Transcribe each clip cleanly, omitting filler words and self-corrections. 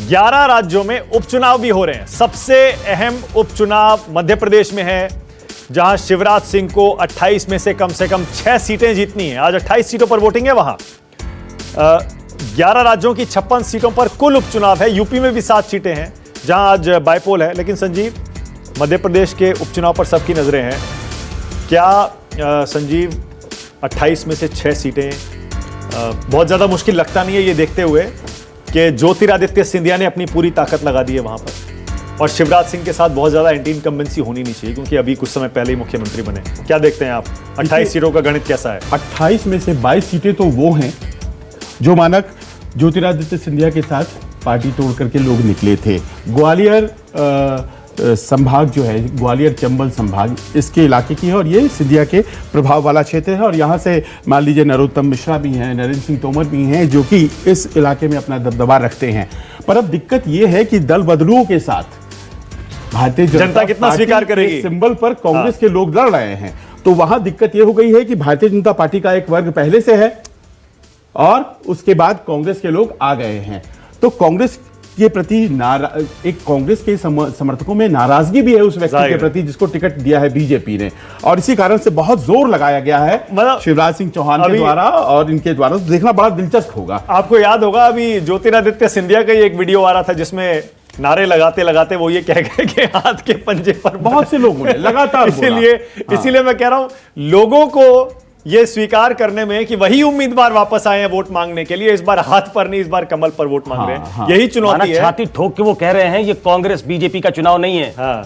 11 राज्यों में उपचुनाव भी हो रहे हैं। सबसे अहम उपचुनाव मध्य प्रदेश में है, जहां शिवराज सिंह को 28 में से कम 6 सीटें जीतनी है। आज 28 सीटों पर वोटिंग है। वहां 11 राज्यों की 56 सीटों पर कुल उपचुनाव है। यूपी में भी 7 सीटें हैं, जहां आज बाइपोल है। लेकिन संजीव, मध्य प्रदेश के उपचुनाव पर सबकी नजरें हैं। क्या संजीव 28 में से 6 सीटें बहुत ज्यादा मुश्किल लगता नहीं है, ये देखते हुए कि ज्योतिरादित्य सिंधिया ने अपनी पूरी ताकत लगा दी है वहां पर, और शिवराज सिंह के साथ बहुत ज्यादा एंटी इनकम्बेंसी होनी नहीं चाहिए, क्योंकि अभी कुछ समय पहले ही मुख्यमंत्री बने। क्या देखते हैं आप, 28 सीटों का गणित कैसा है? 28 में से 22 सीटें तो वो हैं जो मानक ज्योतिरादित्य सिंधिया के साथ पार्टी तोड़ करके लोग निकले थे। ग्वालियर संभाग जो है, ग्वालियर चंबल संभाग, इसके इलाके की है और ये सिंधिया के प्रभाव वाला क्षेत्र है। और यहाँ से मान लीजिए नरोत्तम मिश्रा भी हैं, नरेंद्र सिंह तोमर भी हैं, जो कि इस इलाके में अपना दबदबा रखते हैं। पर अब दिक्कत ये है कि दल बदलुओं के साथ भारतीय जनता कितना स्वीकार करेगी सिंबल पर कांग्रेस के लोग लड़ रहे हैं। तो वहां दिक्कत ये हो गई है कि भारतीय जनता पार्टी का एक वर्ग पहले से है और उसके बाद कांग्रेस के लोग आ गए हैं। तो कांग्रेस के प्रति एक कांग्रेस के समर्थकों में नाराजगी भी है उस व्यक्ति के प्रति जिसको टिकट दिया है बीजेपी ने, और इसी कारण से बहुत जोर लगाया गया है शिवराज सिंह चौहान के द्वारा और इनके द्वारा। तो देखना बड़ा दिलचस्प होगा। आपको याद होगा, अभी ज्योतिरादित्य सिंधिया का एक वीडियो आ रहा था जिसमें नारे लगाते लगाते वो ये कह गए कि हाथ के पंजे पर बहुत से लोगों ने लगातार इसीलिए मैं कह रहा हूं, लोगों को ये स्वीकार करने में कि वही उम्मीदवार वापस आए हैं वोट मांगने के लिए। इस बार हाथ पर नहीं, इस बार कमल पर वोट मांग रहे हैं। यही चुनौती है। छाती ठोक के वो कह रहे हैं ये कांग्रेस बीजेपी का चुनाव नहीं है,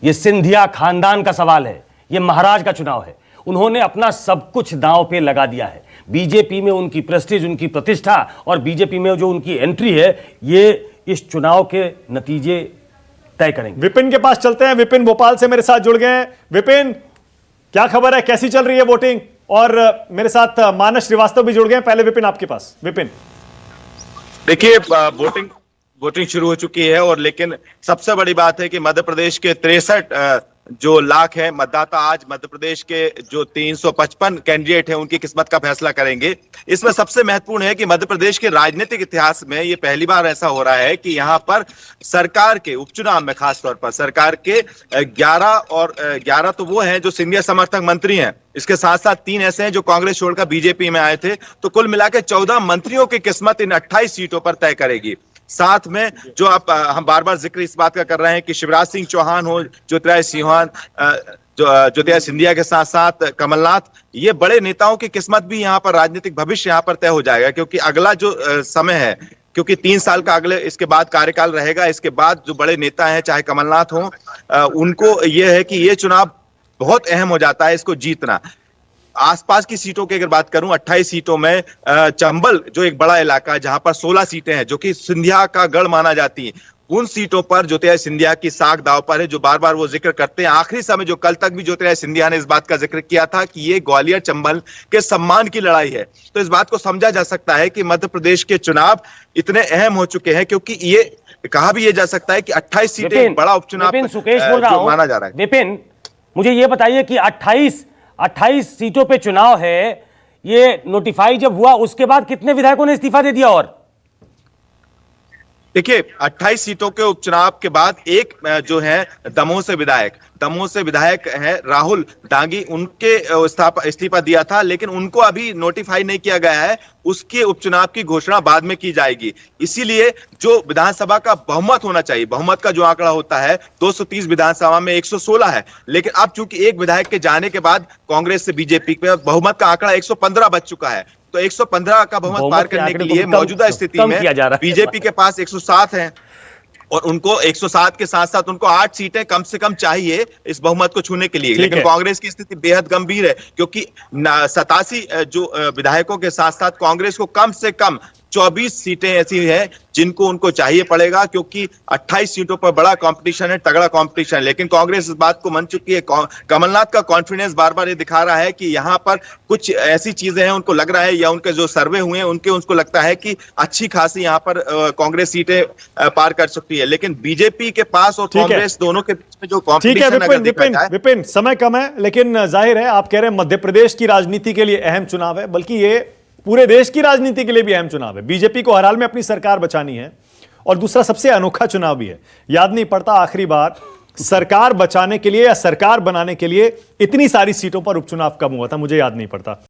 ये सिंधिया खानदान का सवाल है, ये महाराज का चुनाव है। उन्होंने अपना सब कुछ दांव पे लगा दिया है। बीजेपी में उनकी प्रेस्टीज, उनकी प्रतिष्ठा, और बीजेपी में जो उनकी एंट्री है, ये इस चुनाव के नतीजे तय करेंगे। विपिन के पास चलते हैं। विपिन भोपाल से मेरे साथ जुड़ गए हैं। विपिन, क्या खबर है, कैसी चल रही है वोटिंग? और मेरे साथ मानस श्रीवास्तव भी जुड़ गए हैं। पहले विपिन आपके पास। विपिन, देखिए, वोटिंग शुरू हो चुकी है, और लेकिन सबसे बड़ी बात है कि मध्य प्रदेश के 63 जो लाख है मतदाता आज मध्य प्रदेश के जो 355 कैंडिडेट हैं उनकी किस्मत का फैसला करेंगे। इसमें सबसे महत्वपूर्ण है कि मध्य प्रदेश के राजनीतिक इतिहास में ये पहली बार ऐसा हो रहा है कि यहाँ पर सरकार के उपचुनाव में, खासतौर पर सरकार के 11 तो वो हैं जो सिंधिया समर्थक मंत्री हैं, इसके साथ साथ 3 ऐसे हैं जो कांग्रेस छोड़कर बीजेपी में आए थे। तो कुल मिलाकर 14 मंत्रियों की किस्मत इन 28 सीटों पर तय करेगी। साथ में जो हम बार बार जिक्र इस बात का कर रहे हैं कि शिवराज सिंह चौहान हो, ज्योतिरादित्य सिंधिया के साथ साथ कमलनाथ, ये बड़े नेताओं की किस्मत भी यहाँ पर, राजनीतिक भविष्य यहाँ पर तय हो जाएगा। क्योंकि अगला जो समय है, क्योंकि 3 साल का अगले इसके बाद कार्यकाल रहेगा, इसके बाद जो बड़े नेता हैं चाहे कमलनाथ हो, उनको ये है कि ये चुनाव बहुत अहम हो जाता है, इसको जीतना। आसपास की सीटों की अगर बात करूं, 28 सीटों में चंबल जो एक बड़ा इलाका है जहां पर 16 सीटें हैं जो कि सिंधिया का गढ़ माना जाती है, उन सीटों पर ज्योतिरादित्य सिंधिया की साख दांव पर है, जो बार बार वो जिक्र करते हैं। आखिरी समय जो कल तक भी ज्योतिरादित्य सिंधिया ने इस बात का जिक्र किया था कि ये ग्वालियर चंबल के सम्मान की लड़ाई है। तो इस बात को समझा जा सकता है कि मध्य प्रदेश के चुनाव इतने अहम हो चुके हैं, क्योंकि ये कहा भी ये जा सकता है कि 28 सीटें बड़ा उपचुनाव माना जा रहा है। विपिन, मुझे ये बताइए कि 28 सीटों पे चुनाव है, ये नोटिफाई जब हुआ उसके बाद कितने विधायकों ने इस्तीफा दे दिया? और देखिए, 28 सीटों के उपचुनाव के बाद एक जो है दमोह से विधायक है राहुल डांगी, उनके इस्तीफा दिया था, लेकिन उनको अभी नोटिफाई नहीं किया गया है। उसके उपचुनाव की घोषणा बाद में की जाएगी। इसीलिए जो विधानसभा का बहुमत होना चाहिए, बहुमत का जो आंकड़ा होता है 230, विधानसभा में 116 है, लेकिन अब चूंकि एक विधायक के जाने के बाद कांग्रेस से बीजेपी पे बहुमत का आंकड़ा 115 बच चुका है। तो 115 का बहुमत पार करने के लिए मौजूदा स्थिति में बीजेपी के पास 107 है, और उनको 107 के साथ साथ उनको 8 सीटें कम से कम चाहिए इस बहुमत को छूने के लिए। लेकिन कांग्रेस की स्थिति बेहद गंभीर है, क्योंकि 87 जो विधायकों के साथ साथ कांग्रेस को कम से कम 24 सीटें ऐसी हैं जिनको उनको चाहिए पड़ेगा, क्योंकि 28 सीटों पर बड़ा कंपटीशन है, तगड़ा कंपटीशन है। लेकिन कांग्रेस इस बात को मान चुकी है। कमलनाथ का कॉन्फिडेंस बार बार ये दिखा रहा है कि यहाँ पर कुछ ऐसी चीजें हैं, उनको लग रहा है, या उनके जो सर्वे हुए हैं उनको लगता है कि अच्छी खासी यहाँ पर कांग्रेस सीटें पार कर सकती है। लेकिन बीजेपी के पास और कांग्रेस दोनों के बीच में जो कॉम्पिटिशन है, विपिन समय कम है, लेकिन जाहिर है आप कह रहे हैं मध्य प्रदेश की राजनीति के लिए अहम चुनाव है, बल्कि ये पूरे देश की राजनीति के लिए भी अहम चुनाव है। बीजेपी को हर हाल में अपनी सरकार बचानी है, और दूसरा सबसे अनोखा चुनाव भी है। याद नहीं पड़ता आखिरी बार सरकार बचाने के लिए या सरकार बनाने के लिए इतनी सारी सीटों पर उपचुनाव कब हुआ था, मुझे याद नहीं पड़ता।